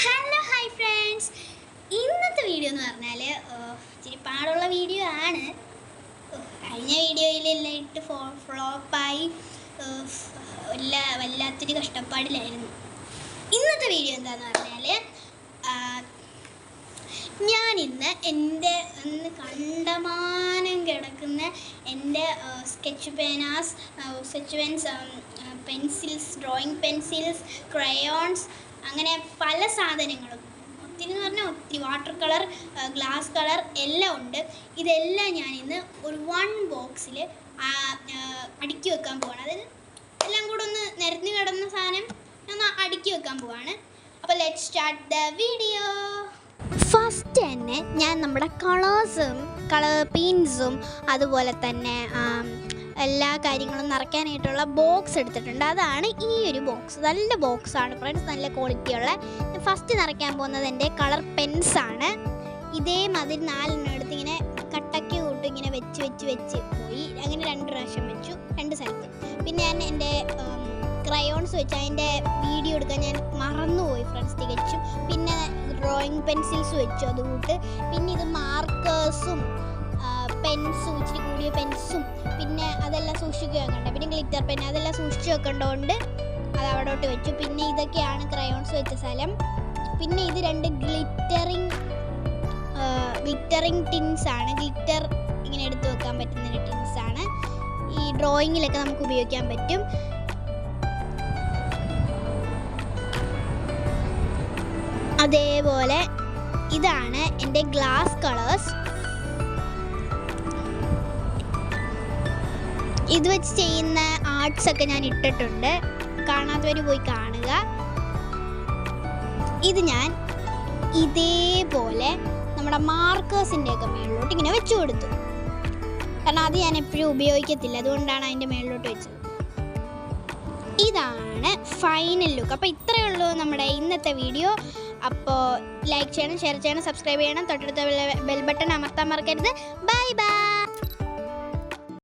Hello hi friends, ഇന്നത്തെ video എന്ന് പറഞ്ഞാൽ ഇച്ചിരി പാടുള്ള വീഡിയോ ആണ്. കഴിഞ്ഞ വീഡിയോയിലെല്ലാം ഇട്ട് ഫ്ലോപ്പായി വല്ലാത്തൊരു കഷ്ടപ്പാടിലായിരുന്നു. ഇന്നത്തെ വീഡിയോ എന്താണെന്ന് പറഞ്ഞാൽ ഞാനിന്ന് എൻ്റെ കണ്ടമാനം കിടക്കുന്ന എൻ്റെ sketch pens, pencils, drawing pencils, crayons, അങ്ങനെ പല സാധനങ്ങളും ഒത്തിരി എന്ന് പറഞ്ഞാൽ ഒത്തിരി, വാട്ടർ കളർ, ഗ്ലാസ് കളർ എല്ലാം ഉണ്ട്. ഇതെല്ലാം ഞാനിന്ന് ഒരു ബോക്സിൽ അടുക്കി വെക്കാൻ പോവാണ്. അതായത് എല്ലാം കൂടെ ഒന്ന് നിരന്ന് കിടന്ന സാധനം ഒന്ന് അടുക്കി വെക്കാൻ പോവാണ്. അപ്പോൾ let's start the video. First തന്നെ ഞാൻ നമ്മുടെ കളർ പെയിൻസും അതുപോലെ തന്നെ എല്ലാ കാര്യങ്ങളും നിറയ്ക്കാനായിട്ടുള്ള ബോക്സ് എടുത്തിട്ടുണ്ട്. അതാണ് ഈ ഒരു ബോക്സ്. നല്ല ബോക്സാണ് ഫ്രണ്ട്സ്, നല്ല ക്വാളിറ്റിയുള്ള. ഫസ്റ്റ് നിറയ്ക്കാൻ പോകുന്നത് എൻ്റെ കളർ പെൻസാണ്. ഇതേമാതിരി 4 എടുത്ത് ഇങ്ങനെ കട്ടയ്ക്ക് കൂട്ട് ഇങ്ങനെ വെച്ച് പോയി. അങ്ങനെ 2 പ്രാവശ്യം വെച്ചു, 2 സ്ഥലത്ത്. പിന്നെ ഞാൻ എൻ്റെ ക്രയോൺസ് വെച്ച് അതിൻ്റെ വീഡിയോ എടുക്കാൻ ഞാൻ മറന്നുപോയി ഫ്രണ്ട്സ് തികച്ചും. പിന്നെ ഡ്രോയിങ് പെൻസിൽസ് വെച്ചു അതുകൂട്ട്. പിന്നെ ഇത് മാർക്കേഴ്സും പെൻസും, ഇച്ചിരി കൂടിയ പെൻസും, പിന്നെ അതെല്ലാം സൂക്ഷിച്ച് വെക്കണ്ട. പിന്നെ ഗ്ലിറ്റർ പെൻ അതെല്ലാം സൂക്ഷിച്ച് വെക്കേണ്ടതുകൊണ്ട് അത് അവിടോട്ട് വെച്ചു. പിന്നെ ഇതൊക്കെയാണ് ക്രയോൺസ് വെച്ച സ്ഥലം. പിന്നെ ഇത് 2 ഗ്ലിറ്ററിങ് ടിൻസാണ്. ഗ്ലിറ്റർ ഇങ്ങനെ എടുത്ത് വെക്കാൻ പറ്റുന്ന ടിൻസാണ്. ഈ ഡ്രോയിങ്ങിലൊക്കെ നമുക്ക് ഉപയോഗിക്കാൻ പറ്റും. അതേപോലെ ഇതാണ് എൻ്റെ ഗ്ലാസ് കളേഴ്സ്. ഇത് വെച്ച് ചെയ്യുന്ന ആർട്സൊക്കെ ഞാൻ ഇട്ടിട്ടുണ്ട്, കാണാത്തവർ പോയി കാണുക. ഇത് ഞാൻ ഇതേപോലെ നമ്മുടെ മാർക്കേഴ്സിൻ്റെ ഒക്കെ മേളിലോട്ട് ഇങ്ങനെ വെച്ചു കൊടുത്തു. കാരണം അത് ഞാൻ എപ്പോഴും ഉപയോഗിക്കത്തില്ല, അതുകൊണ്ടാണ് അതിൻ്റെ മേളിലോട്ട് വെച്ചത്. ഇതാണ് ഫൈനൽ ലുക്ക്. അപ്പോൾ ഇത്രയേ ഉള്ളൂ നമ്മുടെ ഇന്നത്തെ വീഡിയോ. അപ്പോൾ ലൈക്ക് ചെയ്യണം, ഷെയർ ചെയ്യണം, സബ്സ്ക്രൈബ് ചെയ്യണം, തൊട്ടടുത്ത ബെൽ ബട്ടൺ അമർത്താൻ മറക്കരുത്. Bye bye.